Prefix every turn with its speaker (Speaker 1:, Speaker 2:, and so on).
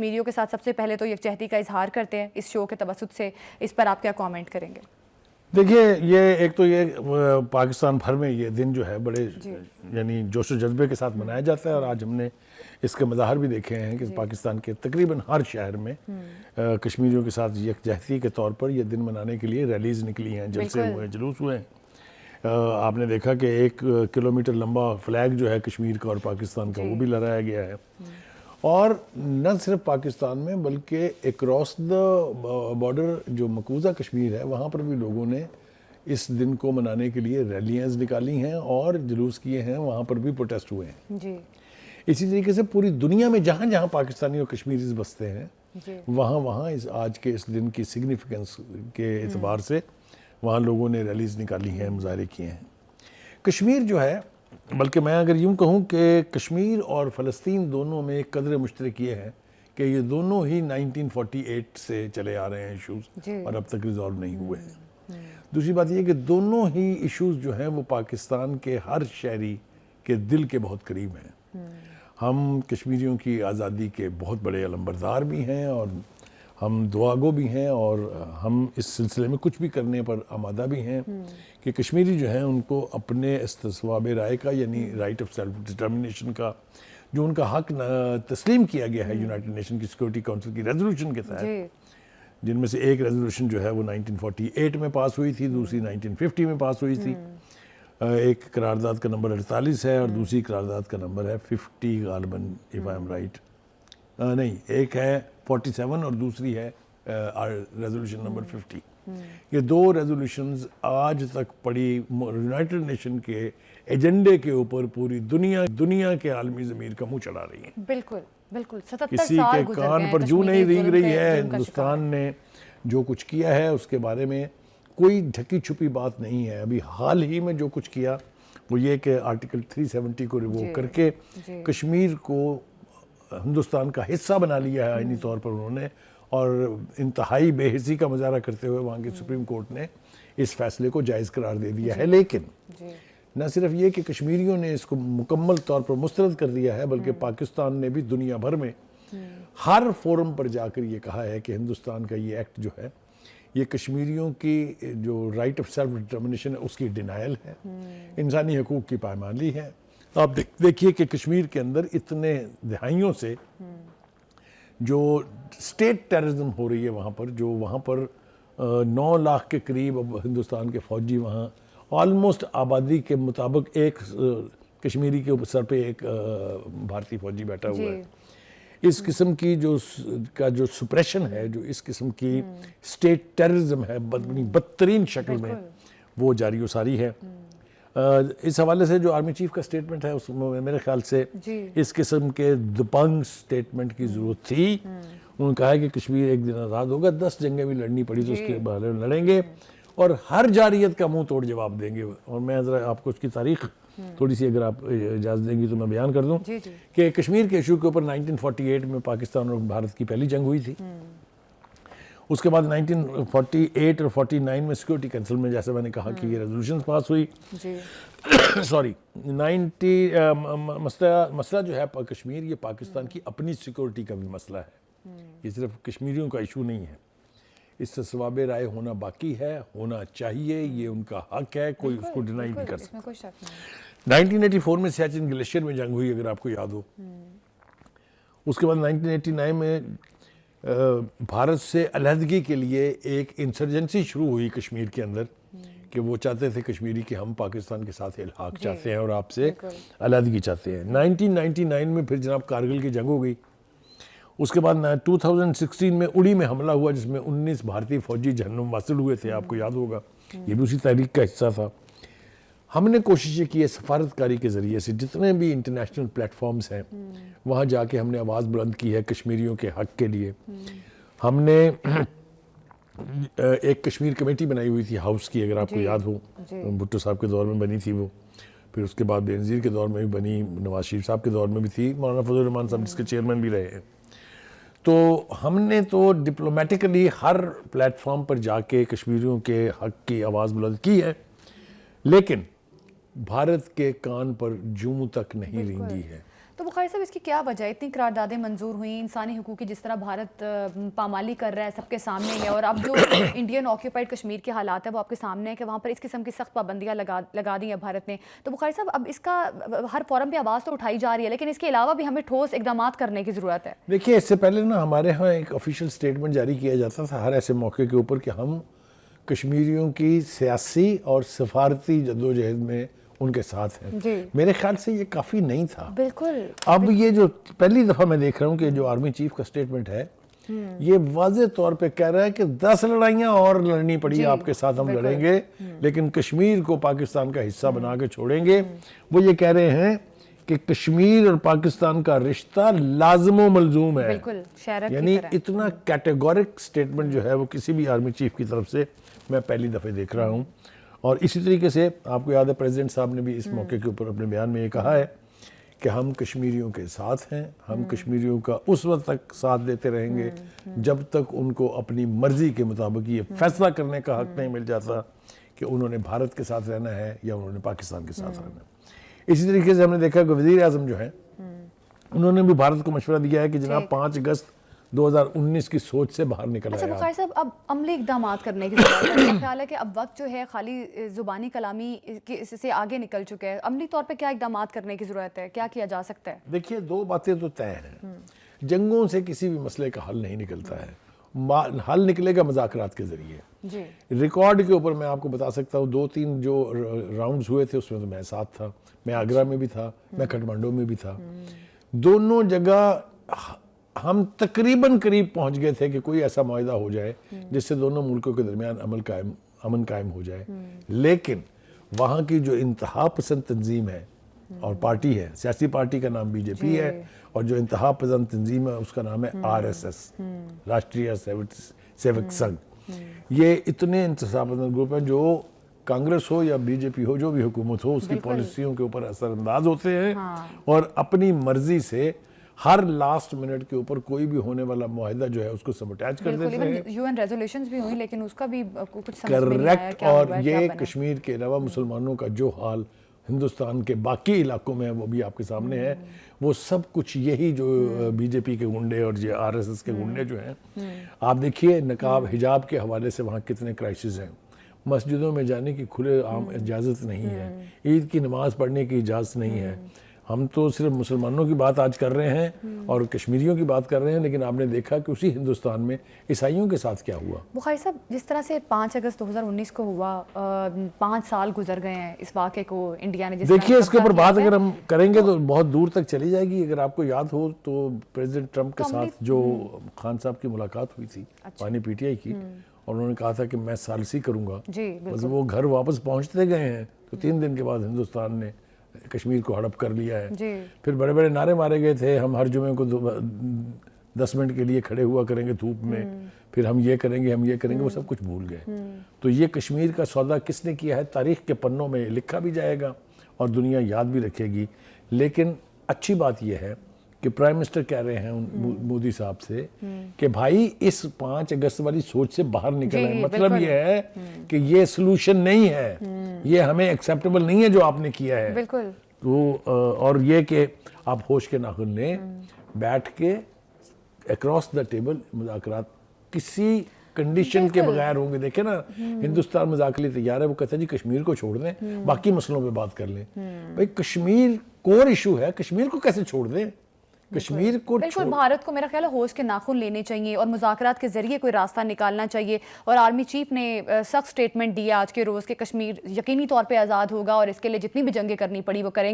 Speaker 1: کشمیریوں کے ساتھ سب سے پہلے تو یکجہتی کا اظہار کرتے ہیں اس شو کے توسط سے، اس پر آپ کیا کامنٹ کریں گے؟
Speaker 2: دیکھیے یہ ایک تو یہ پاکستان بھر میں یہ دن جو ہے بڑے یعنی جوش و جذبے کے ساتھ منایا جاتا ہے، اور آج ہم نے اس کے مظاہر بھی دیکھے ہیں کہ پاکستان کے تقریباً ہر شہر میں کشمیریوں کے ساتھ یکجہتی کے طور پر یہ دن منانے کے لیے ریلیز نکلی ہیں، جلسے ہوئے ہیں، جلوس ہوئے ہیں۔ آپ نے دیکھا کہ 1 کلومیٹر لمبا فلیگ جو ہے کشمیر کا اور پاکستان کا وہ بھی لہرایا گیا ہے، اور نہ صرف پاکستان میں بلکہ اکراس دا بارڈر جو مقبوضہ کشمیر ہے وہاں پر بھی لوگوں نے اس دن کو منانے کے لیے ریلیاں نکالی ہیں اور جلوس کیے ہیں، وہاں پر بھی پروٹیسٹ ہوئے ہیں۔
Speaker 1: جی
Speaker 2: اسی طریقے سے پوری دنیا میں جہاں جہاں پاکستانی اور کشمیریز بستے ہیں وہاں آج کے اس دن کی سگنیفیکنس کے اعتبار سے وہاں لوگوں نے ریلیز نکالی ہیں، مظاہرے کیے ہیں۔ کشمیر جو ہے، بلکہ میں اگر یوں کہوں کہ کشمیر اور فلسطین دونوں میں ایک قدر مشترک یہ ہے کہ یہ دونوں ہی 1948 سے چلے آ رہے ہیں ایشوز، اور اب تک ریزالو نہیں ہوئے ہیں۔ دوسری بات یہ کہ دونوں ہی ایشوز جو ہیں وہ پاکستان کے ہر شہری کے دل کے بہت قریب ہیں۔ ہم کشمیریوں کی آزادی کے بہت بڑے علمبردار بھی ہیں، اور ہم دعا گو بھی ہیں، اور ہم اس سلسلے میں کچھ بھی کرنے پر آمادہ بھی ہیں کہ کشمیری جو ہیں ان کو اپنے استصواب رائے کا یعنی رائٹ آف سیلف ڈٹرمنیشن کا جو ان کا حق تسلیم کیا گیا ہے یونائٹڈ نیشن کی سیکورٹی کونسل کی ریزولوشن کے تحت، جن میں سے ایک ریزولوشن جو ہے وہ 1948 میں پاس ہوئی تھی، دوسری 1950 میں پاس ہوئی تھی، ایک قرارداد کا نمبر 48 ہے اور دوسری قرارداد کا نمبر ہے 50 غالباً if I am right، نہیں ایک ہے 47 اور دوسری ہے ریزولوشن نمبر 50۔ یہ دو ریزولوشنز آج تک پڑی یونائٹڈ نیشن کے ایجنڈے کے اوپر پوری دنیا کے عالمی ضمیر کا منہ چڑھا رہی ہیں۔
Speaker 1: بالکل بالکل، 77
Speaker 2: کسی
Speaker 1: سال
Speaker 2: کے
Speaker 1: گزر
Speaker 2: کان
Speaker 1: گئے
Speaker 2: پر جو نہیں رینگ رہی ہے۔
Speaker 1: ظلم کا
Speaker 2: ہندوستان نے جو کچھ کیا ہے اس کے بارے میں کوئی ڈھکی چھپی بات نہیں ہے۔ ابھی حال ہی میں جو کچھ کیا وہ یہ کہ آرٹیکل 370 کو ریووک کر کے کشمیر کو ہندوستان کا حصہ بنا لیا ہے آئینی طور پر انہوں نے، اور انتہائی بے حسی کا مظاہرہ کرتے ہوئے وہاں کی سپریم کورٹ نے اس فیصلے کو جائز قرار دے دیا ہے۔ لیکن نہ صرف یہ کہ کشمیریوں نے اس کو مکمل طور پر مسترد کر دیا ہے، بلکہ پاکستان نے بھی دنیا بھر میں ہر فورم پر جا کر یہ کہا ہے کہ ہندوستان کا یہ ایکٹ جو ہے یہ کشمیریوں کی جو رائٹ آف سیلف ڈٹرمنیشن ہے اس کی ڈینائل ہے، انسانی حقوق کی پائمالی ہے۔ آپ دیکھیے کہ کشمیر کے اندر اتنے دہائیوں سے جو سٹیٹ ٹیررزم ہو رہی ہے وہاں پر 9 لاکھ کے قریب اب ہندوستان کے فوجی وہاں آلموسٹ آبادی کے مطابق ایک کشمیری کے سر پہ ایک بھارتی فوجی بیٹھا ہوا ہے۔ اس قسم کی جو سپریشن ہے، جو اس قسم کی سٹیٹ ٹیررزم ہے بدترین شکل میں، وہ جاری و ساری ہے۔ اس حوالے سے جو آرمی چیف کا سٹیٹمنٹ ہے اس میں میرے خیال سے اس قسم کے دپنگ سٹیٹمنٹ کی ضرورت تھی۔ انہوں نے کہا ہے کہ کشمیر ایک دن آزاد ہوگا، 10 جنگیں بھی لڑنی پڑی تو اس کے بارے میں لڑیں گے اور ہر جارحیت کا منہ توڑ جواب دیں گے۔ اور میں ذرا آپ کو اس کی تاریخ تھوڑی سی اگر آپ اجازت دیں گی تو میں بیان کر دوں کہ کشمیر کے ایشو کے اوپر 1948 میں پاکستان اور بھارت کی پہلی جنگ ہوئی تھی۔ اس کے بعد 1948 اور 49 میں سیکورٹی کونسل میں جیسے میں نے کہا کہ یہ ریزولوشنز پاس ہوئی۔ سوری، مسئلہ جو ہے کشمیر یہ پاکستان کی اپنی سیکورٹی کا بھی مسئلہ ہے، یہ صرف کشمیریوں کا ایشو نہیں ہے۔ اس سے ثواب رائے ہونا باقی ہے، ہونا چاہیے، یہ ان کا حق ہے، کوئی اس کو ڈینائی نہیں کر سکتا۔ 1984 میں سیاچن گلیشیر میں جنگ ہوئی اگر آپ کو یاد ہو۔ اس کے بعد 1989 میں بھارت سے علیحدگی کے لیے ایک انسرجنسی شروع ہوئی کشمیر کے اندر کہ وہ چاہتے تھے کشمیری کہ ہم پاکستان کے ساتھ الحاق چاہتے ہیں اور آپ سے علیحدگی چاہتے ہیں۔ 1999 میں پھر جناب کارگل کی جنگ ہو گئی۔ اس کے بعد 2016 میں اڑی میں حملہ ہوا جس میں 19 بھارتی فوجی جہنم واصل ہوئے تھے، آپ کو یاد ہوگا، یہ بھی اسی تاریخ کا حصہ تھا۔ ہم نے کوششیں کی ہے سفارتکاری کے ذریعے سے، جتنے بھی انٹرنیشنل پلیٹ فارمز ہیں وہاں جا کے ہم نے آواز بلند کی ہے کشمیریوں کے حق کے لیے۔ ہم نے ایک کشمیر کمیٹی بنائی ہوئی تھی ہاؤس کی، اگر آپ کو یاد ہو، بھٹو صاحب کے دور میں بنی تھی وہ، پھر اس کے بعد بینظیر کے دور میں بھی بنی، نواز شریف صاحب کے دور میں بھی تھی، مولانا فضل الرحمان صاحب جس کے چیئرمین بھی رہے ہیں۔ تو ہم نے تو ڈپلومیٹکلی ہر پلیٹ فارم پر جا کے کشمیریوں کے حق کی آواز بلند کی ہے، لیکن بھارت کے کان پر جوں تک نہیں رینگی ہے۔
Speaker 1: تو بخاری صاحب اس کی کیا وجہ ہے؟ اتنی قراردادیں منظور ہوئیں، انسانی حقوق کی جس طرح بھارت پامالی کر رہا ہے سب کے سامنے ہے، اور اب جو انڈین آکیوپائڈ کشمیر کے حالات ہیں وہ آپ کے سامنے ہے کہ وہاں پر اس قسم کی سخت پابندیاں لگا دی ہیں بھارت نے. تو بخاری صاحب اب اس کا ہر فورم پہ آواز تو اٹھائی جا رہی ہے، لیکن اس کے علاوہ بھی ہمیں ٹھوس اقدامات کرنے کی ضرورت ہے.
Speaker 2: دیکھیے اس سے پہلے نا ہمارے ہاں ایک آفیشیل سٹیٹمنٹ جاری کیا جاتا تھا ہر ایسے موقع کے اوپر کہ ہم کشمیریوں کی سیاسی اور سفارتی جدوجہد میں ان کے ساتھ ہیں.
Speaker 1: جی
Speaker 2: میرے خیال سے یہ کافی نہیں تھا.
Speaker 1: بالکل.
Speaker 2: اب یہ جو پہلی دفعہ میں دیکھ رہا ہوں کہ جو آرمی چیف کا سٹیٹمنٹ ہے یہ واضح طور پہ کہہ رہا ہے کہ 10 لڑائیاں اور لڑنی پڑی آپ کے ساتھ ہم لڑیں گے لیکن کشمیر کو پاکستان کا حصہ بنا کے چھوڑیں گے. وہ یہ کہہ رہے ہیں کہ کشمیر اور پاکستان کا رشتہ لازم و ملزوم ہے.
Speaker 1: بالکل شہرت
Speaker 2: یعنی اتنا کیٹیگورک سٹیٹمنٹ جو ہے وہ کسی بھی آرمی چیف کی طرف سے میں پہلی دفعہ دیکھ رہا ہوں. اور اسی طریقے سے آپ کو یاد ہے پریزیڈنٹ صاحب نے بھی اس موقع کے اوپر اپنے بیان میں یہ کہا ہے کہ ہم کشمیریوں کے ساتھ ہیں، ہم کشمیریوں کا اس وقت تک ساتھ دیتے رہیں گے جب تک ان کو اپنی مرضی کے مطابق یہ فیصلہ کرنے کا حق نہیں مل جاتا کہ انہوں نے بھارت کے ساتھ رہنا ہے یا انہوں نے پاکستان کے ساتھ رہنا ہے. اسی طریقے سے ہم نے دیکھا کہ وزیر اعظم جو ہیں انہوں نے بھی بھارت کو مشورہ دیا ہے کہ جناب 5 اگست 2019 کی سوچ سے باہر نکل آیا.
Speaker 1: اچھا بخاری صاحب اب عملی اقدامات کرنے کی ضرورت ہے. میرا خیال ہے کہ اب وقت جو ہے خالی زبانی کلامی سے آگے نکل چکے ہیں. عملی طور پہ کیا اقدامات کرنے کی ضرورت ہے؟ کیا کیا جا سکتا ہے؟
Speaker 2: دیکھیے 2 باتیں تو طے ہیں. جنگوں سے کسی بھی مسئلے کا حل نہیں نکلتا ہے. حل نکلے گا مذاکرات کے ذریعے.
Speaker 1: جی
Speaker 2: ریکارڈ کے اوپر میں آپ کو بتا سکتا ہوں 2-3 جو راؤنڈز ہوئے تھے اس میں تو میں ساتھ تھا. میں آگرہ میں بھی تھا، میں کھٹمنڈو میں بھی تھا. دونوں جگہ ہم تقریباً قریب پہنچ گئے تھے کہ کوئی ایسا معاہدہ ہو جائے جس سے دونوں ملکوں کے درمیان امن قائم ہو جائے. لیکن وہاں کی جو انتہا پسند تنظیم ہے اور پارٹی ہے، سیاسی پارٹی کا نام بی جے پی ہے اور جو انتہا پسند تنظیم ہے اس کا نام ہے RSS، راشٹریہ سیوک سنگھ. یہ اتنے انتہا پسند گروپ ہیں جو کانگریس ہو یا بی جے پی ہو، جو بھی حکومت ہو، اس کی پالیسیوں کے اوپر اثر انداز ہوتے ہیں اور اپنی مرضی سے ہر لاسٹ منٹ کے اوپر کوئی بھی ہونے والا معاہدہ جو ہے اس کو سبوٹیج کر دیتے ہیں.
Speaker 1: UN ریزولوشنز بھی ہوئی لیکن اس کا بھی کچھ سمجھ میں نہیں آیا
Speaker 2: کریکٹ.
Speaker 1: کیا
Speaker 2: اور
Speaker 1: ہوا ہے،
Speaker 2: یہ کشمیر کے علاوہ مسلمانوں کا جو حال ہندوستان کے باقی علاقوں میں ہے وہ بھی آپ کے سامنے ہے. وہ سب کچھ یہی جو بی جے پی کے گنڈے اور یہ RSS کے گنڈے جو ہیں، آپ دیکھیے نقاب حجاب کے حوالے سے وہاں کتنے کرائسس ہیں. مسجدوں میں جانے کی کھلے عام اجازت نہیں ہے، عید کی نماز پڑھنے کی اجازت نہیں ہے. ہم تو صرف مسلمانوں کی بات آج کر رہے ہیں اور کشمیریوں کی بات کر رہے ہیں، لیکن آپ نے دیکھا کہ اسی ہندوستان میں عیسائیوں کے ساتھ کیا ہوا.
Speaker 1: بخاری صاحب جس طرح سے 5 اگست 2019 کو ہوا، 5 سال گزر گئے ہیں اس واقعے کو انڈیا نے.
Speaker 2: دیکھیے اس کے اوپر بات اگر ہم کریں گے تو بہت دور تک چلی جائے گی. اگر آپ کو یاد ہو تو پریزیڈنٹ ٹرمپ کے ساتھ جو خان صاحب کی ملاقات ہوئی تھی پانی PTI کی، اور انہوں نے کہا تھا کہ میں ثالثی کروں گا. بس وہ گھر واپس پہنچتے گئے ہیں تو 3 دن کے بعد ہندوستان نے کشمیر کو ہڑپ کر لیا ہے. پھر بڑے بڑے نعرے مارے گئے تھے، ہم ہر جمعے کو 10 منٹ کے لیے کھڑے ہوا کریں گے دھوپ میں، پھر ہم یہ کریں گے ہم یہ کریں گے. وہ سب کچھ بھول گئے. تو یہ کشمیر کا سودا کس نے کیا ہے تاریخ کے پنوں میں لکھا بھی جائے گا اور دنیا یاد بھی رکھے گی. لیکن اچھی بات یہ ہے کہ پرائم منسٹر کہہ رہے ہیں مودی صاحب سے کہ بھائی اس 5 اگست والی سوچ سے باہر نکل آئے. مطلب یہ ہے کہ یہ سلوشن نہیں ہے، یہ ہمیں ایکسیپٹیبل نہیں ہے جو آپ نے کیا ہے.
Speaker 1: بالکل.
Speaker 2: تو اور یہ کہ آپ ہوش کے ناخن لیں، بیٹھ کے اکراس دا ٹیبل مذاکرات کسی کنڈیشن کے بغیر ہوں گے. دیکھیں نا ہندوستان مذاکرات کے لیے تیار ہے، وہ کہتا ہے جی کشمیر کو چھوڑ دیں، باقی مسئلوں پہ بات کر لیں. بھائی کشمیر کور ایشو ہے، کشمیر کو کیسے چھوڑ دیں؟ کشمیر کو
Speaker 1: بالکل بھارت کو میرا خیال ہے ہوش کے ناخن لینے چاہیے اور مذاکرات کے ذریعے کوئی راستہ نکالنا چاہیے. اور آرمی چیف نے سخت سٹیٹمنٹ دیا آج کے روز کہ کشمیر یقینی طور پہ آزاد ہوگا اور اس کے لیے جتنی بھی جنگیں کرنی پڑی وہ کریں.